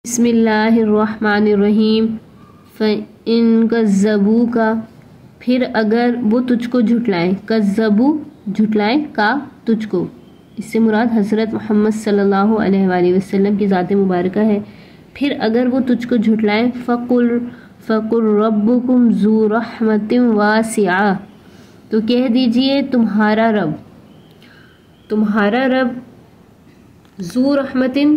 بسم اللہ الرحمن الرحیم فَإِن كَذَّبُوكَ پھر اگر وہ تجھ کو جھٹلائیں، کذبو جھٹلائیں کا تجھ کو، اس سے مراد حضرت محمد صلی اللہ علیہ وآلہ وسلم کی ذات مبارکہ ہے۔ پھر اگر وہ تجھ کو جھٹلائیں فَقُلْ رَبُّكُمْ ذُو رَحْمَةٍ وَاسِعَةٍ تو کہہ دیجئے تمہارا رب ذو رحمتن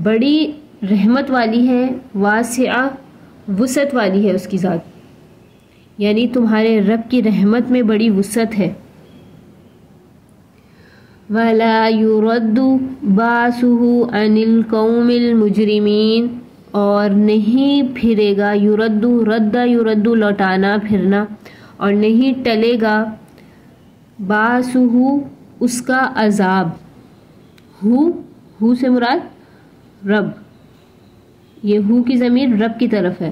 بڑی رحمت والی ہے، واسعہ وسعت والی ہے اس کی ذات، یعنی تمہارے رب کی رحمت میں بڑی وسعت ہے۔ وَلَا يُرَدُّ بَعْثُهُ عَنِ الْقَوْمِ الْمُجْرِمِينَ اور نہیں پھرے گا، یرد لوٹانا پھرنا، اور نہیں ٹلے گا بَعْثُهُ اس کا عذاب، ہو سے مراد رب، یہ ہو کی ضمیر رب کی طرف ہے،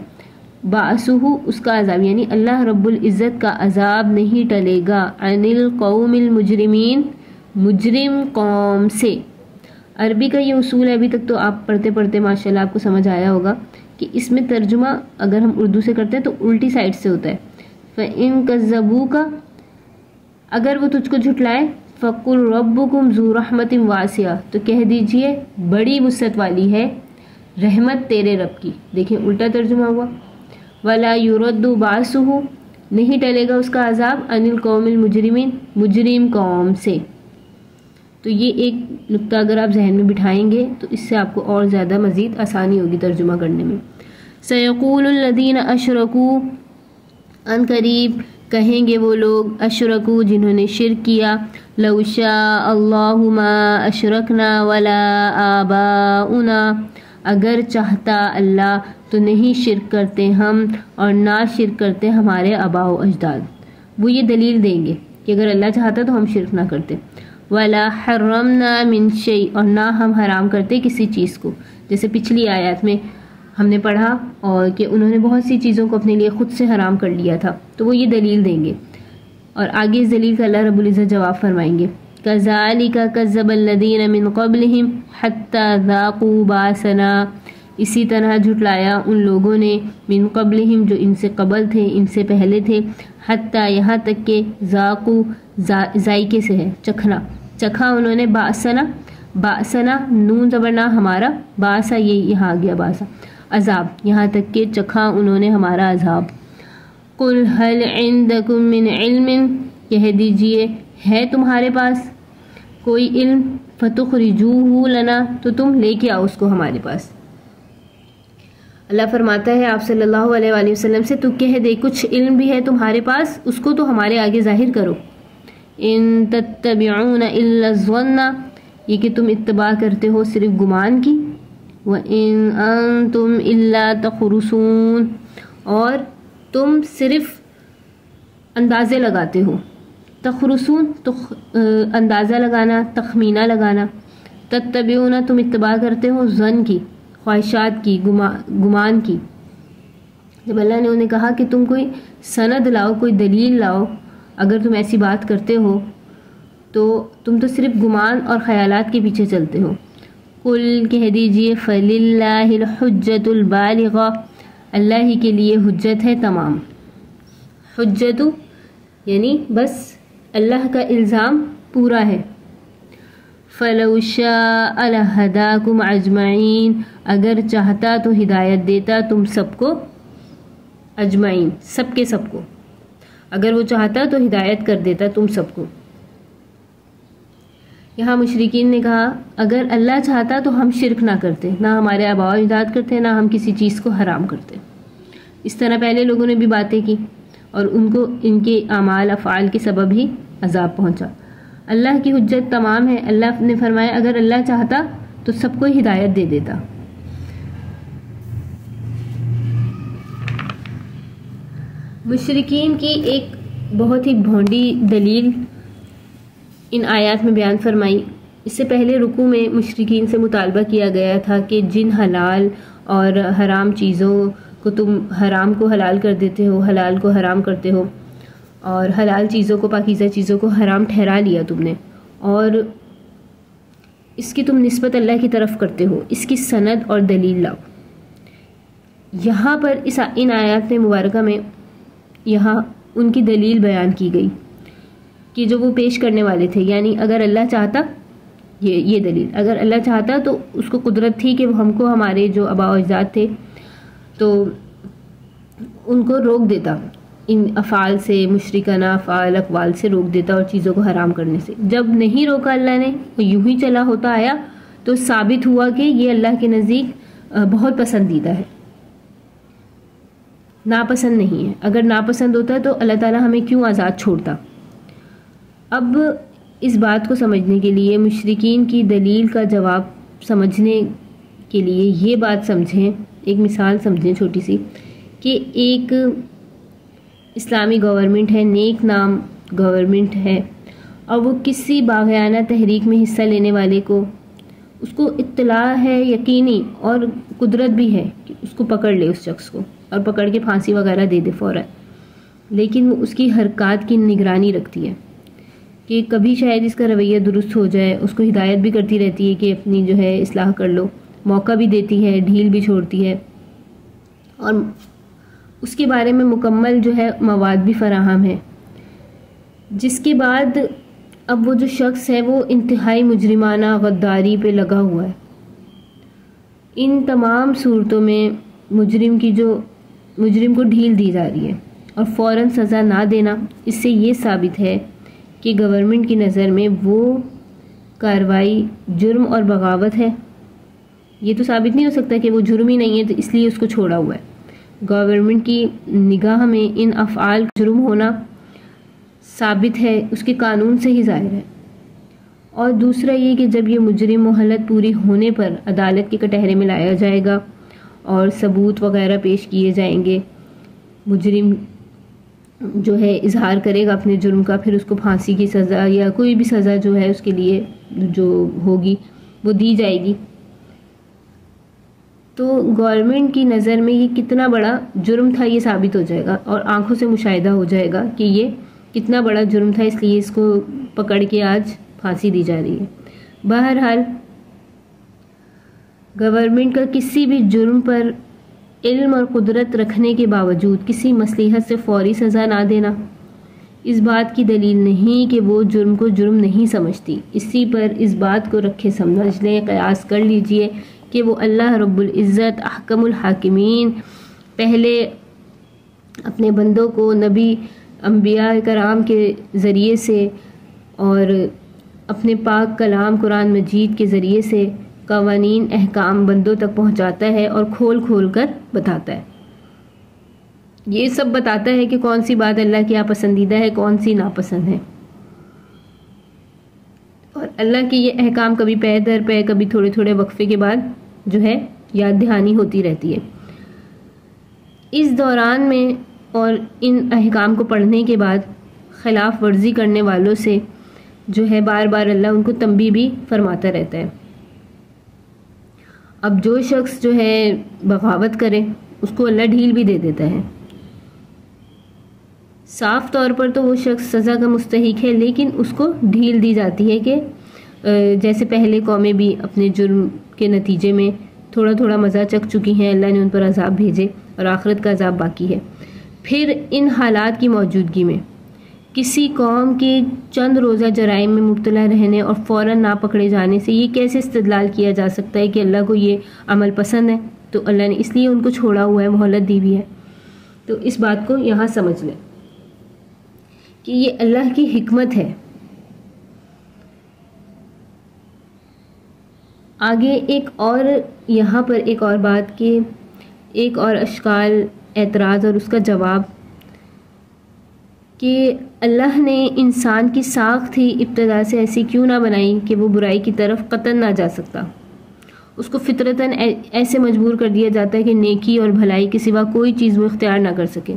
بَعْثُهُ اس کا عذاب یعنی اللہ رب العزت کا عذاب نہیں ٹلے گا، عن القوم المجرمین مجرم قوم سے۔ عربی کا یہ اصول ہے، ابھی تک تو آپ پڑھتے پڑھتے ماشاءاللہ آپ کو سمجھ آیا ہوگا کہ اس میں ترجمہ اگر ہم اردو سے کرتے ہیں تو الٹی سائڈ سے ہوتا ہے۔ فَإِن كَذَّبُوكَ اگر وہ تجھ کو جھٹلائے، فَقُلْ رَبُّكُمْ ذُو رَحْمَةٍ وَاسِعَةٍ تو کہہ دیجئے بڑی وسعت والی ہے رحمت تیرے رب کی، دیکھیں الٹا ترجمہ ہوا۔ وَلَا يُرَدُّ بَعْثُهُ نہیں ٹلے گا اس کا عذاب، عن القوم المجرمین مجرم قوم سے۔ تو یہ ایک نقطہ اگر آپ ذہن میں بٹھائیں گے تو اس سے آپ کو اور زیادہ مزید آسانی ہوگی ترجمہ کرنے میں۔ سَيَقُولُ الَّذِينَ أَشْرَكُوا ان قریب کہیں گے وہ لوگ اشرکو جنہوں نے شرک کیا، لَوْ شَاءَ اللَّهُ مَا أَشْرَكْنَا وَلَا آبَاؤُنَا اگر چاہتا اللہ تو نہیں شرک کرتے ہم اور نہ شرک کرتے ہمارے آباء و اجداد۔ وہ یہ دلیل دیں گے کہ اگر اللہ چاہتا تو ہم شرک نہ کرتے۔ وَلَا حَرَّمْنَا مِن شَيْءٍ اور نہ ہم حرام کرتے کسی چیز کو، جیسے پچھلی آیات میں ہم نے پڑھا اور کہ انہوں نے بہت سی چیزوں کو اپنے لیے خود سے حرام کر لیا تھا، تو وہ یہ دلیل دیں گے، اور آگے اس دلیل کا اللہ رب العزت جواب فرمائیں گے۔ كَذَلِكَ كَذَّبَ الَّذِينَ مِن قَبْلِهِمْ حَتَّى ذَاقُوا بَأْسَنَا اسی طرح جھٹلایا ان لوگوں نے من قبلہم جو ان سے قبل تھے، ان سے پہلے تھے، حتیٰ یہاں تک کہ ذاقوا ذائقے سے ہے، چکھا انہوں نے، باسنا نون زبرنا ہمارا، باسا یہ یہاں آ گیا باسا، عذاب یہاں تک کہ چکھا انہوں نے ہمارا عذاب۔ قل هل عندکم من علم کہہ دیجئے ہے تمہارے پاس کوئی علم، فتخرجوہ لنا تو تم لے کے آؤ اس کو ہمارے پاس۔ اللہ فرماتا ہے آپ صلی اللہ علیہ وآلہ وسلم سے تو کہہ دے کچھ علم بھی ہے تمہارے پاس اس کو تو ہمارے آگے ظاہر کرو۔ ان تتبعون الا الظن یہ کہ تم اتباع کرتے ہو صرف گمان کی، وَإِنْ أَنْتُمْ إِلَّا تَخْرُصُونَ اور تم صرف اندازے لگاتے ہو، تخرصون تو اندازہ لگانا، تخمینہ لگانا، تتبعون تم اتباع کرتے ہو ظن کی، خواہشات کی، گمان کی۔ جب اللہ نے انہیں کہا کہ تم کوئی سند لاؤ، کوئی دلیل لاؤ، اگر تم ایسی بات کرتے ہو تو تم تو صرف گمان اور خیالات کے پیچھے چلتے ہو۔ قل کہہ دیجئے فَلِلَّهِ الْحُجَّةُ الْبَالِغَةُ اللہ ہی کے لیے حجت ہے تمام، حجت یعنی بس اللہ کا الزام پورا ہے۔ فَلَوْ شَاءَ لَهَدَاكُمْ أَجْمَعِينَ اگر چاہتا تو ہدایت دیتا تم سب کو، اجمعین سب کے سب کو، اگر وہ چاہتا تو ہدایت کر دیتا تم سب کو۔ یہاں مشرکین نے کہا اگر اللہ چاہتا تو ہم شرک نہ کرتے، نہ ہمارے آباء و اجداد کرتے، نہ ہم کسی چیز کو حرام کرتے۔ اس طرح پہلے لوگوں نے بھی باتیں کی اور ان کو ان کے اعمال افعال کے سبب ہی عذاب پہنچا۔ اللہ کی حجت تمام ہے، اللہ نے فرمایا اگر اللہ چاہتا تو سب کو ہدایت دے دیتا۔ مشرکین کی ایک بہت ہی بھونڈی دلیل ان آیات میں بیان فرمائی۔ اس سے پہلے رکوع میں مشرکین سے مطالبہ کیا گیا تھا کہ جن حلال اور حرام چیزوں کو تم حرام کو حلال کر دیتے ہو، حلال کو حرام کرتے ہو، اور حلال چیزوں کو، پاکیزہ چیزوں کو حرام ٹھہرا لیا تم نے، اور اس کی تم نسبت اللہ کی طرف کرتے ہو، اس کی سند اور دلیل لاؤ۔ یہاں پر ان آیات مبارکہ میں یہاں ان کی دلیل بیان کی گئی کہ جو وہ پیش کرنے والے تھے، یعنی اگر اللہ چاہتا، یہ دلیل، اگر اللہ چاہتا تو اس کو قدرت تھی کہ وہ ہم کو ہمارے جو آباء و اجداد تھے تو ان کو روک دیتا، ان افعال سے، مشرکانہ افعال اقوال سے روک دیتا اور چیزوں کو حرام کرنے سے۔ جب نہیں روکا اللہ نے، وہ یوں ہی چلا ہوتا آیا، تو ثابت ہوا کہ یہ اللہ کے نزدیک بہت پسندیدہ ہے، ناپسند نہیں ہے۔ اگر ناپسند ہوتا تو اللہ تعالیٰ ہمیں کیوں آزاد چھوڑتا؟ اب اس بات کو سمجھنے کے لیے، مشرکین کی دلیل کا جواب سمجھنے کے لیے یہ بات سمجھیں، ایک مثال سمجھیں چھوٹی سی، کہ ایک اسلامی گورنمنٹ ہے، نیک نام گورنمنٹ ہے، اور وہ کسی باغیانہ تحریک میں حصہ لینے والے کو، اس کو اطلاع ہے یقینی اور قدرت بھی ہے کہ اس کو پکڑ لے، اس شخص کو، اور پکڑ کے پھانسی وغیرہ دے دے فوراً، لیکن وہ اس کی حرکات کی نگرانی رکھتی ہے کہ کبھی شاید اس کا رویہ درست ہو جائے، اس کو ہدایت بھی کرتی رہتی ہے کہ اپنی جو ہے اصلاح کر لو، موقع بھی دیتی ہے، ڈھیل بھی چھوڑتی ہے، اور اس کے بارے میں مکمل جو ہے مواد بھی فراہم ہے۔ جس کے بعد اب وہ جو شخص ہے وہ انتہائی مجرمانہ غداری پہ لگا ہوا ہے۔ ان تمام صورتوں میں مجرم کو ڈھیل دی جا رہی ہے، اور فوراً سزا نہ دینا، اس سے یہ ثابت ہے کہ گورنمنٹ کی نظر میں وہ کارروائی جرم اور بغاوت ہے۔ یہ تو ثابت نہیں ہو سکتا کہ وہ جرم ہی نہیں ہے تو اس لیے اس کو چھوڑا ہوا ہے۔ گورنمنٹ کی نگاہ میں ان افعال کا جرم ہونا ثابت ہے، اس کے قانون سے ہی ظاہر ہے۔ اور دوسرا یہ کہ جب یہ مجرم مہلت پوری ہونے پر عدالت کے کٹہرے میں لایا جائے گا اور ثبوت وغیرہ پیش کیے جائیں گے، مجرم جو ہے اظہار کرے گا اپنے جرم کا، پھر اس کو پھانسی کی سزا یا کوئی بھی سزا جو ہے اس کے لیے جو ہوگی وہ دی جائے گی۔ تو گورنمنٹ کی نظر میں یہ کتنا بڑا جرم تھا یہ ثابت ہو جائے گا، اور آنکھوں سے مشاہدہ ہو جائے گا کہ یہ کتنا بڑا جرم تھا، اس لیے اس کو پکڑ کے آج پھانسی دی جا رہی ہے۔ بہرحال گورنمنٹ کا کسی بھی جرم پر علم اور قدرت رکھنے کے باوجود کسی مصلحت سے فوری سزا نہ دینا اس بات کی دلیل نہیں کہ وہ جرم کو جرم نہیں سمجھتی۔ اسی پر اس بات کو رکھے سمجھ لیں، قیاس کر لیجئے کہ وہ اللہ رب العزت احکم الحاکمین پہلے اپنے بندوں کو نبی انبیاء کرام کے ذریعے سے اور اپنے پاک کلام قرآن مجید کے ذریعے سے قوانین احکام بندوں تک پہنچاتا ہے اور کھول کھول کر بتاتا ہے۔ یہ سب بتاتا ہے کہ کون سی بات اللہ کے یہاں پسندیدہ ہے، کون سی ناپسند ہے، اور اللہ کے یہ احکام کبھی پے در پے، کبھی تھوڑے تھوڑے وقفے کے بعد جو ہے یاد دہانی ہوتی رہتی ہے۔ اس دوران میں اور ان احکام کو پڑھنے کے بعد خلاف ورزی کرنے والوں سے جو ہے بار بار اللہ ان کو تنبیہ بھی فرماتا رہتا ہے۔ اب جو شخص جو ہے بغاوت کرے اس کو اللہ ڈھیل بھی دے دیتا ہے۔ صاف طور پر تو وہ شخص سزا کا مستحق ہے، لیکن اس کو ڈھیل دی جاتی ہے کہ جیسے پہلے قومیں بھی اپنے جرم کے نتیجے میں تھوڑا تھوڑا مزہ چکھ چکی ہیں، اللہ نے ان پر عذاب بھیجے اور آخرت کا عذاب باقی ہے۔ پھر ان حالات کی موجودگی میں کسی قوم کے چند روزہ جرائم میں مبتلا رہنے اور فوراً نہ پکڑے جانے سے یہ کیسے استدلال کیا جا سکتا ہے کہ اللہ کو یہ عمل پسند ہے، تو اللہ نے اس لیے ان کو چھوڑا ہوا ہے، مہلت دی ہوئی ہے۔ تو اس بات کو یہاں سمجھ لیں کہ یہ اللہ کی حکمت ہے۔ آگے یہاں پر ایک اور بات کہ ایک اور اشکال، اعتراض اور اس کا جواب کہ اللہ نے انسان کی ساخت ہی ابتدا سے ایسی کیوں نہ بنائی کہ وہ برائی کی طرف قطعاً نہ جا سکتا، اس کو فطرتاً ایسے مجبور کر دیا جاتا ہے کہ نیکی اور بھلائی کے سوا کوئی چیز وہ اختیار نہ کر سکے۔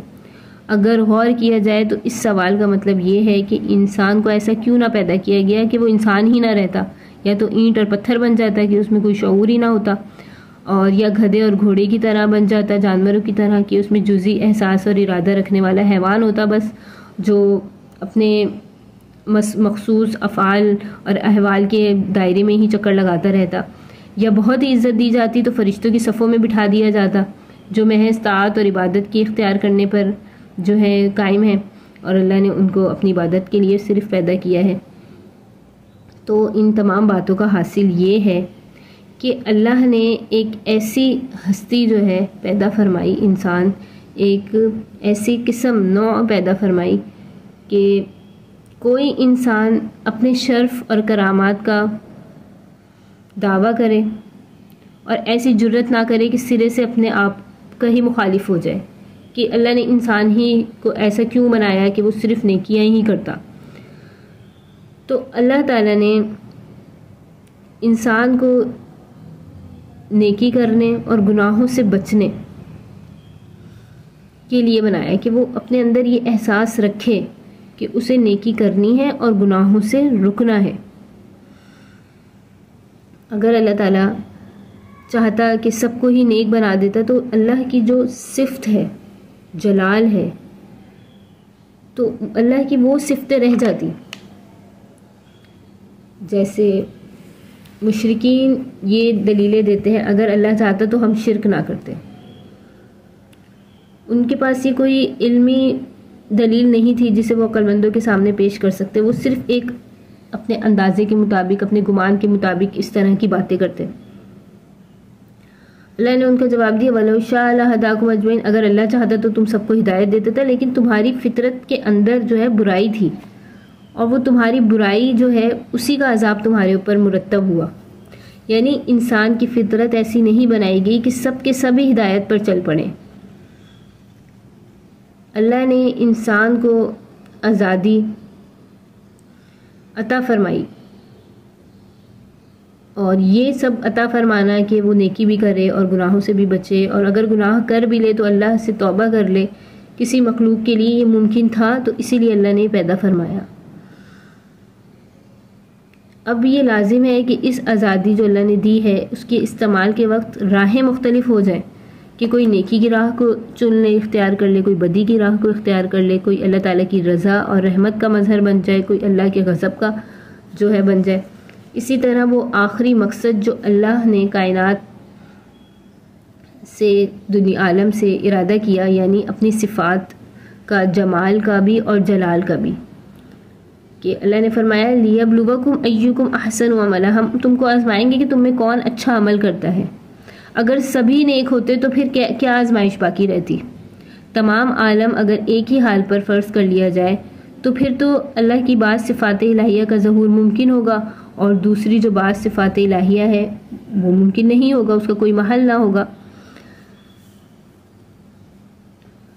اگر غور کیا جائے تو اس سوال کا مطلب یہ ہے کہ انسان کو ایسا کیوں نہ پیدا کیا گیا کہ وہ انسان ہی نہ رہتا، یا تو اینٹ اور پتھر بن جاتا کہ اس میں کوئی شعور ہی نہ ہوتا، اور یا گدھے اور گھوڑے کی طرح بن جاتا، جانوروں کی طرح کہ اس میں جزئی احساس اور ارادہ رکھنے والا حیوان ہوتا بس، جو اپنے مخصوص افعال اور احوال کے دائرے میں ہی چکر لگاتا رہتا، یا بہت ہی عزت دی جاتی تو فرشتوں کی صفوں میں بٹھا دیا جاتا جو محض طاعت اور عبادت کی اختیار کرنے پر جو ہے قائم ہے، اور اللہ نے ان کو اپنی عبادت کے لیے صرف پیدا کیا ہے۔ تو ان تمام باتوں کا حاصل یہ ہے کہ اللہ نے ایک ایسی ہستی جو ہے پیدا فرمائی، انسان ایک ایسی قسم نوع پیدا فرمائی کہ کوئی انسان اپنے شرف اور کرامات کا دعویٰ کرے اور ایسی جرت نہ کرے کہ سرے سے اپنے آپ کا ہی مخالف ہو جائے کہ اللہ نے انسان ہی کو ایسا کیوں بنایا کہ وہ صرف نیکیاں ہی کرتا۔ تو اللہ تعالیٰ نے انسان کو نیکی کرنے اور گناہوں سے بچنے کے لیے بنایا کہ وہ اپنے اندر یہ احساس رکھے کہ اسے نیکی کرنی ہے اور گناہوں سے رکنا ہے۔ اگر اللہ تعالیٰ چاہتا کہ سب کو ہی نیک بنا دیتا تو اللہ کی جو صفت ہے، جلال ہے، تو اللہ کی وہ صفتیں رہ جاتی۔ جیسے مشرکین یہ دلیلیں دیتے ہیں اگر اللہ چاہتا تو ہم شرک نہ کرتے، ان کے پاس یہ کوئی علمی دلیل نہیں تھی جسے وہ عقل مندوں کے سامنے پیش کر سکتے، وہ صرف ایک اپنے اندازے کے مطابق، اپنے گمان کے مطابق اس طرح کی باتیں کرتے۔ اللہ نے ان کا جواب دیا وَلَوْ شَاءَ لَهَدَاكُمْ أَجْمَعِينَ، اگر اللہ چاہتا تو تم سب کو ہدایت دیتا تھا، لیکن تمہاری فطرت کے اندر جو ہے برائی تھی، اور وہ تمہاری برائی جو ہے اسی کا عذاب تمہارے اوپر مرتب ہوا۔ یعنی انسان کی فطرت ایسی نہیں بنائی گئی کہ سب کے سبھی ہدایت پر چل پڑیں۔ اللہ نے انسان کو آزادی عطا فرمائی، اور یہ سب عطا فرمانا کہ وہ نیکی بھی کرے اور گناہوں سے بھی بچے، اور اگر گناہ کر بھی لے تو اللہ سے توبہ کر لے، کسی مخلوق کے لیے یہ ممکن تھا تو اسی لیے اللہ نے پیدا فرمایا۔ اب یہ لازم ہے کہ اس آزادی جو اللہ نے دی ہے اس کے استعمال کے وقت راہیں مختلف ہو جائیں، کہ کوئی نیکی کی راہ کو چن لے، اختیار کر لے، کوئی بدی کی راہ کو اختیار کر لے، کوئی اللہ تعالیٰ کی رضا اور رحمت کا مظہر بن جائے، کوئی اللہ کے غضب کا جو ہے بن جائے۔ اسی طرح وہ آخری مقصد جو اللہ نے کائنات سے، دنیا عالم سے ارادہ کیا، یعنی اپنی صفات کا، جمال کا بھی اور جلال کا بھی، کہ اللہ نے فرمایا لِيَبْلُوَكُمْ أَيُّكُمْ أَحْسَنُ عَمَلًا، ہم تم کو آزمائیں گے کہ تم میں کون اچھا عمل کرتا ہے۔ اگر سبھی نیک ہوتے تو پھر کیا آزمائش باقی رہتی؟ تمام عالم اگر ایک ہی حال پر فرض کر لیا جائے تو پھر تو اللہ کی بعض صفات الہیہ کا ظہور ممکن ہوگا، اور دوسری جو بعض صفات الہیہ ہے وہ ممکن نہیں ہوگا، اس کا کوئی محل نہ ہوگا۔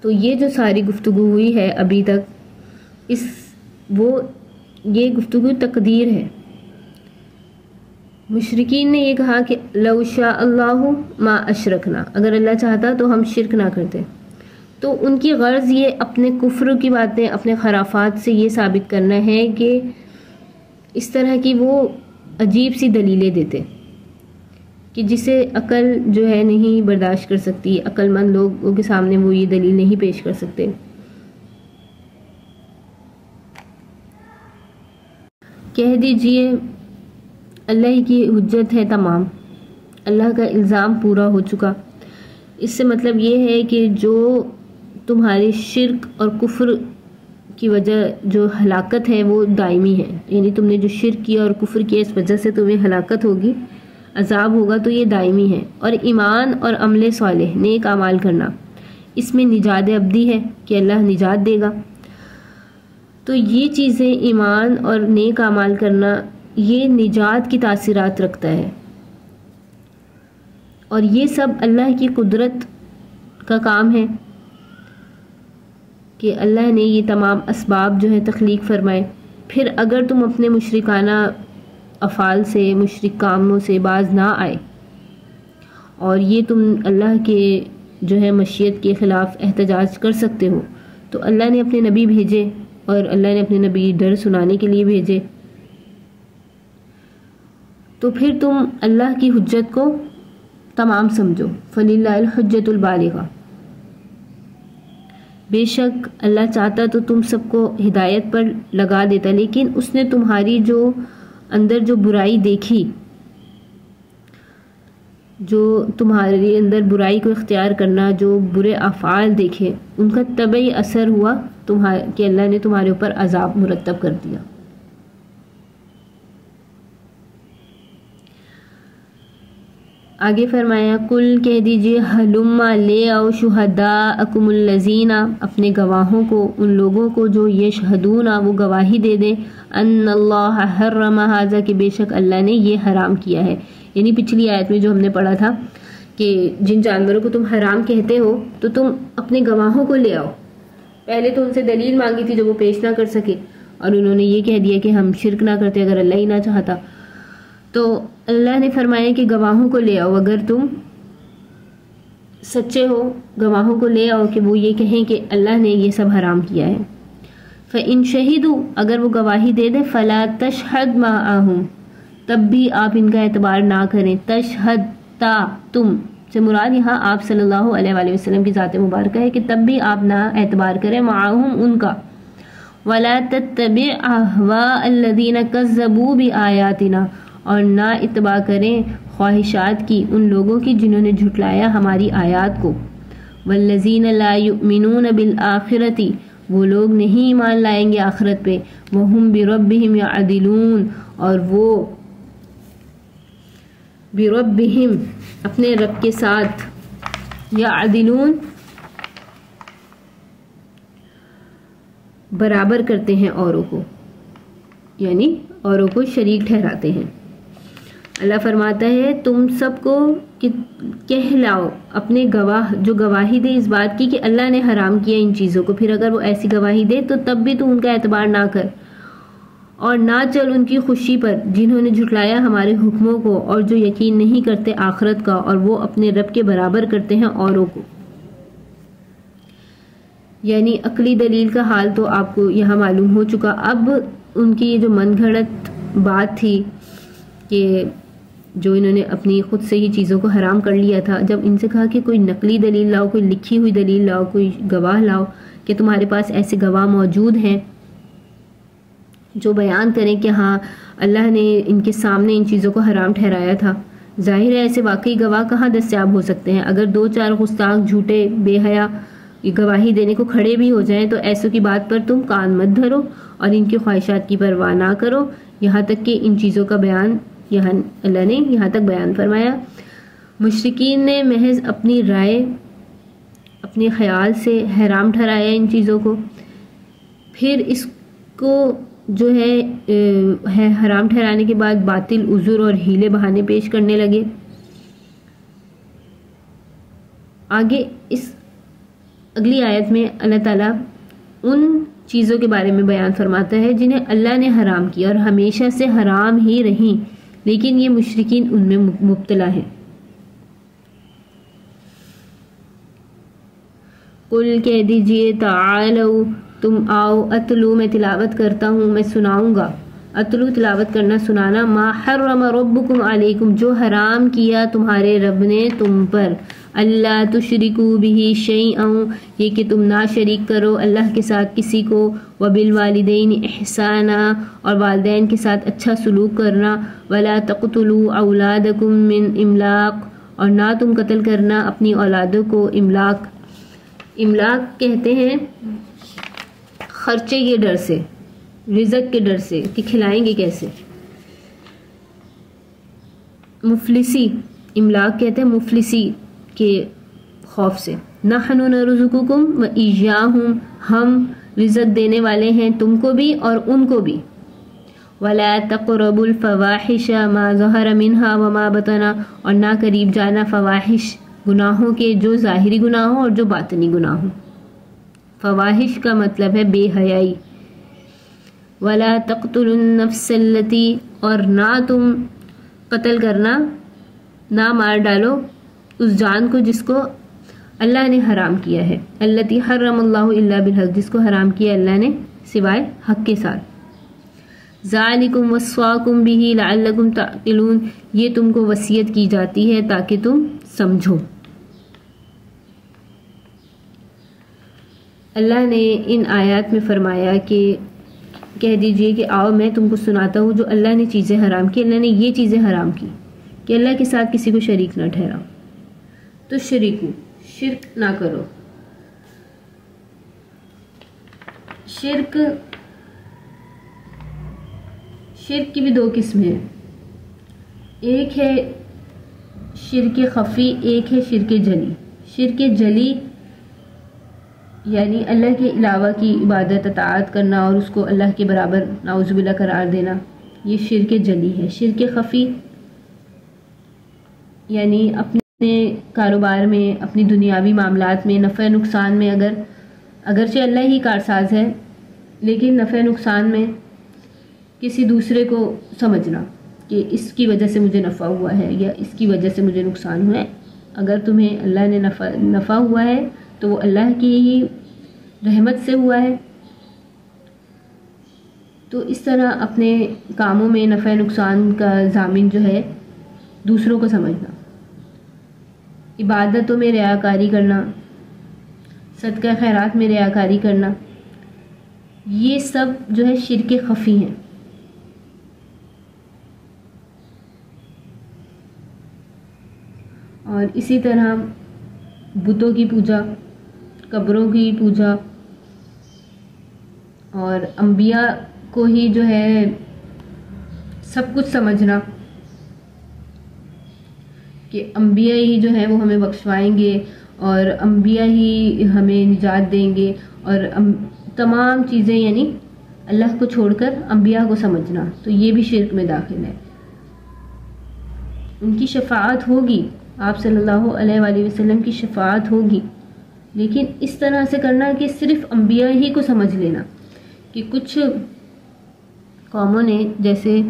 تو یہ جو ساری گفتگو ہوئی ہے ابھی تک، یہ گفتگو تقدیر ہے۔ مشرکین نے یہ کہا کہ لو شاء اللہ ما اشرکنا، اگر اللہ چاہتا تو ہم شرک نہ کرتے۔ تو ان کی غرض یہ اپنے کفر کی باتیں، اپنے خرافات سے یہ ثابت کرنا ہے کہ اس طرح کی وہ عجیب سی دلیلیں دیتے کہ جسے عقل جو ہے نہیں برداشت کر سکتی، عقل مند لوگوں کے سامنے وہ یہ دلیل نہیں پیش کر سکتے۔ کہہ دیجئے اللہ کی حجت ہے تمام، اللہ کا الزام پورا ہو چکا۔ اس سے مطلب یہ ہے کہ جو تمہارے شرک اور کفر کی وجہ جو ہلاکت ہے وہ دائمی ہے، یعنی تم نے جو شرک کیا اور کفر کیا اس وجہ سے تمہیں ہلاکت ہوگی، عذاب ہوگا، تو یہ دائمی ہے۔ اور ایمان اور عمل صالح، نیک اعمال کرنا، اس میں نجات ابدی ہے کہ اللہ نجات دے گا۔ تو یہ چیزیں، ایمان اور نیک اعمال کرنا، یہ نجات کی تاثیرات رکھتا ہے، اور یہ سب اللہ کی قدرت کا کام ہے کہ اللہ نے یہ تمام اسباب جو ہے تخلیق فرمائے۔ پھر اگر تم اپنے مشرکانہ افعال سے، مشرک کاموں سے باز نہ آئے اور یہ تم اللہ کے جو ہے مشیت کے خلاف احتجاج کر سکتے ہو، تو اللہ نے اپنے نبی بھیجے، اور اللہ نے اپنے نبی ڈر سنانے کے لیے بھیجے، تو پھر تم اللہ کی حجت کو تمام سمجھو۔ فَلِلَّهِ الْحُجَّةُ الْبَالِغَةُ، بے شک اللہ چاہتا تو تم سب کو ہدایت پر لگا دیتا، لیکن اس نے تمہاری جو اندر جو برائی دیکھی، جو تمہارے اندر برائی کو اختیار کرنا، جو برے افعال دیکھے، ان کا طبعی اثر ہوا کہ اللہ نے تمہارے اوپر عذاب مرتب کر دیا۔ آگے فرمایا کل کہہ دیجئے ہلما لے آؤ شہداءکم الذین، اپنے گواہوں کو، ان لوگوں کو جو یشہدون وہ گواہی دے دیں، ان اللہ حرم ھذا کہ بے شک اللہ نے یہ حرام کیا ہے۔ یعنی پچھلی آیت میں جو ہم نے پڑھا تھا کہ جن جانوروں کو تم حرام کہتے ہو تو تم اپنے گواہوں کو لے آؤ۔ پہلے تو ان سے دلیل مانگی تھی جو وہ پیش نہ کر سکے، اور انہوں نے یہ کہہ دیا کہ ہم شرک نہ کرتے اگر اللہ ہی نہ چاہتا۔ تو اللہ نے فرمایا کہ گواہوں کو لے آؤ، اگر تم سچے ہو گواہوں کو لے آؤ کہ وہ یہ کہیں کہ اللہ نے یہ سب حرام کیا ہے۔ فَإِن شَهِدُوا، اگر وہ گواہی دے دیں، فَلَا تَشْهَدْ مَعَهُمْ، تب بھی آپ ان کا اعتبار نہ کریں۔ تشہد تا تم سے مراد یہاں آپ صلی اللہ علیہ وآلہ وسلم کی ذات مبارکہ ہے کہ تب بھی آپ نہ اعتبار کریں معاہم ان کا۔ وَلَا تَتَّبِعْ أَهْوَاءَ الَّذِينَ كَذَّبُوا بِآيَاتِنَا، اور نہ اتباع کریں خواہشات کی ان لوگوں کی جنہوں نے جھٹلایا ہماری آیات کو۔ وَالَّذِينَ لَا يُؤْمِنُونَ بِالْآخِرَةِ، وہ لوگ نہیں ایمان لائیں گے آخرت پہ۔ وَهُمْ بِرَبِّهِمْ يَعْدِلُونَ، اور وہ بربہم اپنے رب کے ساتھ، یعدلون برابر کرتے ہیں اوروں کو، یعنی اوروں کو شریک ٹھہراتے ہیں۔ اللہ فرماتا ہے تم سب کو کہ کہلاؤ اپنے گواہ جو گواہی دے اس بات کی کہ اللہ نے حرام کیا ان چیزوں کو، پھر اگر وہ ایسی گواہی دے تو تب بھی تو ان کا اعتبار نہ کر، اور نہ چل ان کی خوشی پر جنہوں نے جھٹلایا ہمارے حکموں کو اور جو یقین نہیں کرتے آخرت کا، اور وہ اپنے رب کے برابر کرتے ہیں اوروں کو۔ یعنی عقلی دلیل کا حال تو آپ کو یہاں معلوم ہو چکا۔ اب ان کی جو من گھڑت بات تھی کہ جو انہوں نے اپنی خود سے ہی چیزوں کو حرام کر لیا تھا، جب ان سے کہا کہ کوئی نقلی دلیل لاؤ، کوئی لکھی ہوئی دلیل لاؤ، کوئی گواہ لاؤ کہ تمہارے پاس ایسے گواہ موجود ہیں جو بیان کریں کہ ہاں اللہ نے ان کے سامنے ان چیزوں کو حرام ٹھہرایا تھا۔ ظاہر ہے ایسے واقعی گواہ کہاں دستیاب ہو سکتے ہیں؟ اگر دو چار گستاخ جھوٹے بے حیا گواہی دینے کو کھڑے بھی ہو جائیں تو ایسوں کی بات پر تم کان مت دھرو اور ان کی خواہشات کی پرواہ نہ کرو، یہاں تک کہ ان چیزوں کا بیان یہاں اللہ نے یہاں تک بیان فرمایا۔ مشرکین نے محض اپنی رائے اپنے خیال سے حرام ٹھہرایا ان چیزوں کو، پھر اس کو جو ہے حرام ٹھہرانے کے بعد باطل عذر اور ہیلے بہانے پیش کرنے لگے۔ آگے اس اگلی آیت میں اللہ تعالیٰ ان چیزوں کے بارے میں بیان فرماتا ہے جنہیں اللہ نے حرام کیا اور ہمیشہ سے حرام ہی رہیں، لیکن یہ مشرکین ان میں مبتلا ہیں۔ قل کہہ دیجئے تعالوا تم آؤ، اتلو میں تلاوت کرتا ہوں، میں سناؤں گا۔ اتلو تلاوت کرنا سنانا، ما حرم ربکم علیکم جو حرام کیا تمہارے رب نے تم پر، اللہ تشرکوا بہ شیئا یہ کہ تم نہ شریک کرو اللہ کے ساتھ کسی کو، وبالوالدین احسانا اور والدین کے ساتھ اچھا سلوک کرنا، ولا تقتلوا اولادکم من املاق اور نہ تم قتل کرنا اپنی اولادوں کو املاق کہتے ہیں خرچے کے ڈر سے، رزق کے ڈر سے کہ کھلائیں گے کیسے۔ مفلسی املاق کہتے ہیں مفلسی کے خوف سے۔ نحن نرزقکم و ایاہم ہم رزق دینے والے ہیں تم کو بھی اور ان کو بھی۔ ولا تقربوا الفواحش ما ظہر منها وما بطن اور نہ قریب جانا فواحش گناہوں کے جو ظاہری گناہوں اور جو باطنی گناہوں۔ فواحش کا مطلب ہے بے حیائی۔ ولا تقتلوا النفس التي اور نہ تم قتل کرنا، نہ مار ڈالو اس جان کو جس کو اللہ نے حرام کیا ہے، التي حرم اللہ الا بالحق جس کو حرام کیا اللہ نے سوائے حق کے ساتھ۔ ذالکم وصاکم بہ لعلکم تعقلون یہ تم کو وصیت کی جاتی ہے تاکہ تم سمجھو۔ اللہ نے ان آیات میں فرمایا کہ کہہ دیجئے کہ آؤ میں تم کو سناتا ہوں جو اللہ نے چیزیں حرام کی. اللہ نے یہ چیزیں حرام کی کہ اللہ کے ساتھ کسی کو شریک نہ ٹھہراؤ. تو شرک نہ کرو. شرک کی بھی دو قسمیں ہیں. ایک ہے شرک خفی، ایک ہے شرک جلی. شرک جلی یعنی اللہ کے علاوہ کی عبادت اطاعت کرنا اور اس کو اللہ کے برابر نعوذ باللہ قرار دینا، یہ شرک جلی ہے. شرک خفی یعنی اپنے کاروبار میں، اپنی دنیاوی معاملات میں نفع نقصان میں اگرچہ اللہ ہی کارساز ہے لیکن نفع نقصان میں کسی دوسرے کو سمجھنا کہ اس کی وجہ سے مجھے نفع ہوا ہے یا اس کی وجہ سے مجھے نقصان ہوا ہے. اگر تمہیں اللہ نے نفع ہوا ہے تو وہ اللہ کی ہی رحمت سے ہوا ہے. تو اس طرح اپنے کاموں میں نفع نقصان کا ضامن جو ہے دوسروں کو سمجھنا. عبادتوں میں ریاکاری کرنا، صدقہ خیرات میں ریاکاری کرنا، یہ سب جو ہے شرک خفی ہیں. اور اسی طرح بتوں کی پوجا، قبروں کی پوجا اور انبیاء کو ہی جو ہے سب کچھ سمجھنا کہ انبیاء ہی جو ہے وہ ہمیں بخشوائیں گے اور انبیاء ہی ہمیں نجات دیں گے، اور تمام چیزیں یعنی اللہ کو چھوڑ کر انبیاء کو سمجھنا، تو یہ بھی شرک میں داخل ہے. ان کی شفاعت ہوگی، آپ صلی اللہ علیہ وآلہ وسلم کی شفاعت ہوگی، لیکن اس طرح سے کرنا کہ صرف انبیاء ہی کو سمجھ لینا. کہ کچھ قوموں نے جیسے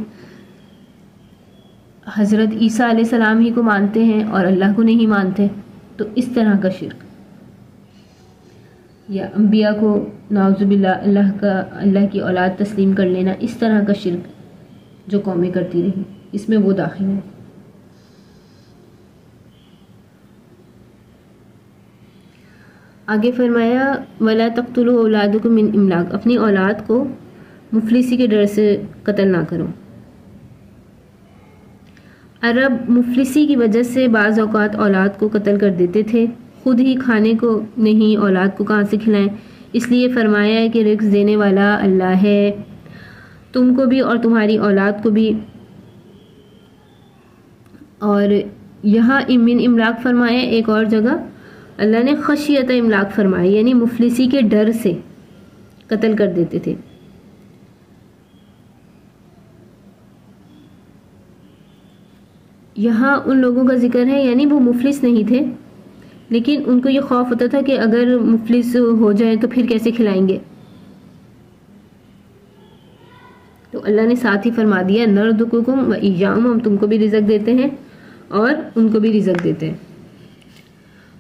حضرت عیسیٰ علیہ السلام ہی کو مانتے ہیں اور اللہ کو نہیں مانتے، تو اس طرح کا شرک، یا انبیاء کو نعوذ باللہ اللہ کی اولاد تسلیم کر لینا، اس طرح کا شرک جو قومیں کرتی رہی، اس میں وہ داخل ہے. آگے فرمایا وَلَا تَقْتُلُوا أَوْلَادَكُم مِّنْ إِمْلَاقٍ، اپنی اولاد کو مفلسی کے ڈر سے قتل نہ کرو. عرب مفلسی کی وجہ سے بعض اوقات اولاد کو قتل کر دیتے تھے. خود ہی کھانے کو نہیں، اولاد کو کہاں سے کھلائیں؟ اس لیے فرمایا ہے کہ رزق دینے والا اللہ ہے، تم کو بھی اور تمہاری اولاد کو بھی. اور یہاں من املاق فرمایا، ایک اور جگہ اللہ نے خشیت املاق فرمایا، یعنی مفلسی کے ڈر سے قتل کر دیتے تھے. یہاں ان لوگوں کا ذکر ہے یعنی وہ مفلس نہیں تھے لیکن ان کو یہ خوف ہوتا تھا کہ اگر مفلس ہو جائیں تو پھر کیسے کھلائیں گے. تو اللہ نے ساتھ ہی فرما دیا نرزقکم و ایاہم، ہم تم کو بھی رزق دیتے ہیں اور ان کو بھی رزق دیتے ہیں.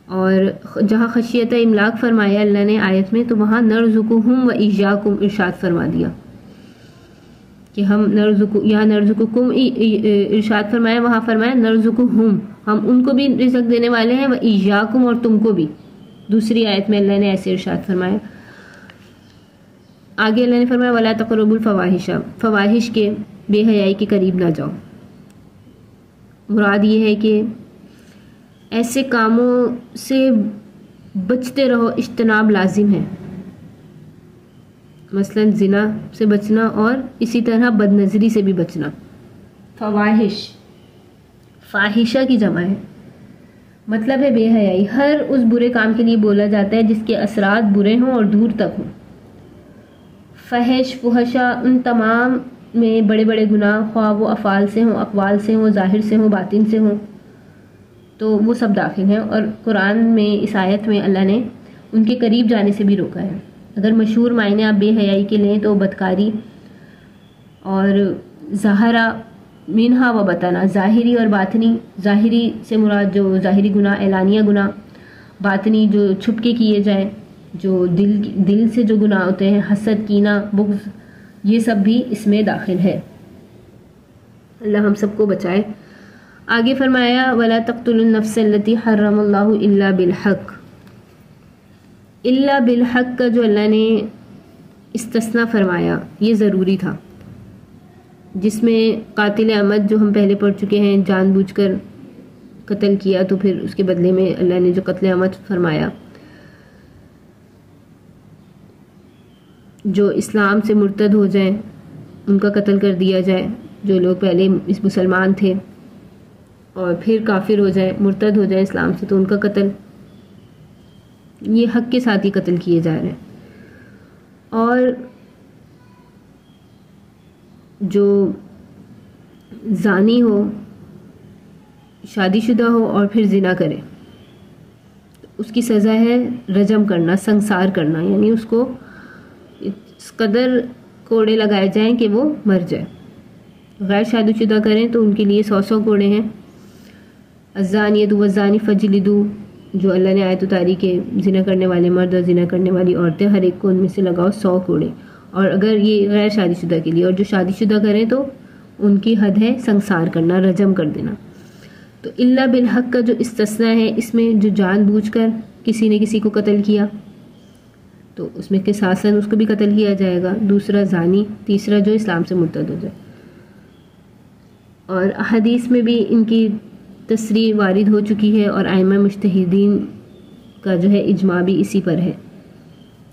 اور جہاں خشیت املاق فرمایا اللہ نے آیت میں، تو وہاں نرزقہم و ایاکم ارشاد فرما دیا کہ ہم یہاں نرزقکم ارشاد فرمایا، وہاں فرمایا نرزقہم، ہم ان کو بھی رزق دینے والے ہیں، و ایاکم، اور تم کو بھی. دوسری آیت میں اللہ نے ایسے ارشاد فرمایا. آگے اللہ نے فرمایا وَلَا تَقْرَبُوا الْفَوَاحِشَ، فواحش کے، بے حیائی کے قریب نہ جاؤ. مراد یہ ہے کہ ایسے کاموں سے بچتے رہو، اجتناب لازم ہے. مثلا زنا سے بچنا اور اسی طرح بد نظری سے بھی بچنا. فواحش فاحشہ کی جمع ہے، مطلب ہے بے حیائی. ہر اس برے کام کے لیے بولا جاتا ہے جس کے اثرات برے ہوں اور دور تک ہوں. فحش فحشہ ان تمام میں بڑے بڑے گناہ، خواہ وہ افعال سے ہوں، اقوال سے ہوں، ظاہر سے ہوں، باطن سے ہوں، تو وہ سب داخل ہیں. اور قرآن میں اس آیت میں اللہ نے ان کے قریب جانے سے بھی روکا ہے. اگر مشہور معنی آپ بے حیائی کے لیں تو بدکاری اور ظاہرہ منہا و بطنا، ظاہری اور باطنی. ظاہری سے مراد جو ظاہری گناہ اعلانیہ گناہ، باطنی جو چھپ کے کیے جائیں، جو دل سے جو گناہ ہوتے ہیں، حسد، کینہ، بغض، یہ سب بھی اس میں داخل ہے. اللہ ہم سب کو بچائے. آگے فرمایا وَلَا تَقْتُلُوا النَّفْسَ الَّتِي حَرَّمَ اللَّهُ إِلَّا بِالْحَقِّ، الا بالحق کا جو اللہ نے استثناء فرمایا یہ ضروری تھا، جس میں قاتل عمد جو ہم پہلے پڑھ چکے ہیں جان بوجھ کر قتل کیا تو پھر اس کے بدلے میں اللہ نے جو قتل عمد فرمایا، جو اسلام سے مرتد ہو جائیں ان کا قتل کر دیا جائے، جو لوگ پہلے مسلمان تھے اور پھر کافر ہو جائیں مرتد ہو جائیں اسلام سے تو ان کا قتل، یہ حق کے ساتھ ہی قتل کیے جا رہے ہیں۔ اور جو زانی ہو، شادی شدہ ہو اور پھر زنا کرے، اس کی سزا ہے رجم کرنا، سنسار کرنا، یعنی اس کو اس قدر کوڑے لگائے جائیں کہ وہ مر جائے۔ غیر شادی شدہ کریں تو ان کے لیے 100 کوڑے ہیں۔ الزانیۃ والزانی فجلدوا، جو اللہ نے آیت اتاری کہ زنا کرنے والے مرد اور زنا کرنے والی عورتیں ہر ایک کو ان میں سے لگاؤ 100 کوڑے، اور اگر یہ غیر شادی شدہ کے لیے، اور جو شادی شدہ کریں تو ان کی حد ہے سنسار کرنا، رجم کر دینا۔ تو الا بالحق کا جو استثناء ہے، اس میں جو جان بوجھ کر کسی نے کسی کو قتل کیا تو اس میں قصاصاً اس کو بھی قتل کیا جائے گا، دوسرا زانی، تیسرا جو اسلام سے مرتد ہو جائے۔ اور احادیث میں بھی ان کی تصریح وارد ہو چکی ہے، اور ائمہ مجتہدین کا جو ہے اجماع بھی اسی پر ہے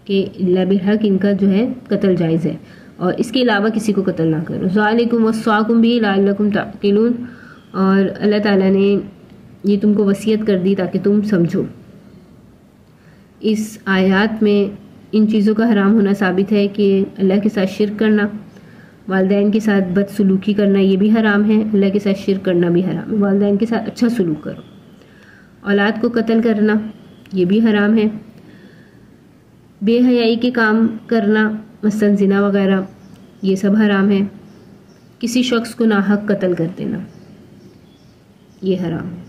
کہ الا بالحق ان کا جو ہے قتل جائز ہے، اور اس کے علاوہ کسی کو قتل نہ کرو۔ ذالکم وصاکم بہ لعلکم تعقلون، اور اللہ تعالیٰ نے یہ تم کو وصیت کر دی تاکہ تم سمجھو۔ اس آیات میں ان چیزوں کا حرام ہونا ثابت ہے کہ اللہ کے ساتھ شرک کرنا، والدین کے ساتھ بد سلوکی کرنا یہ بھی حرام ہے، اللہ کے ساتھ شرک کرنا بھی حرام ہے۔ والدین کے ساتھ اچھا سلوک کرو۔ اولاد کو قتل کرنا یہ بھی حرام ہے۔ بے حیائی کے کام کرنا مثلا زنا وغیرہ یہ سب حرام ہے۔ کسی شخص کو ناحق قتل کر دینا یہ حرام ہے۔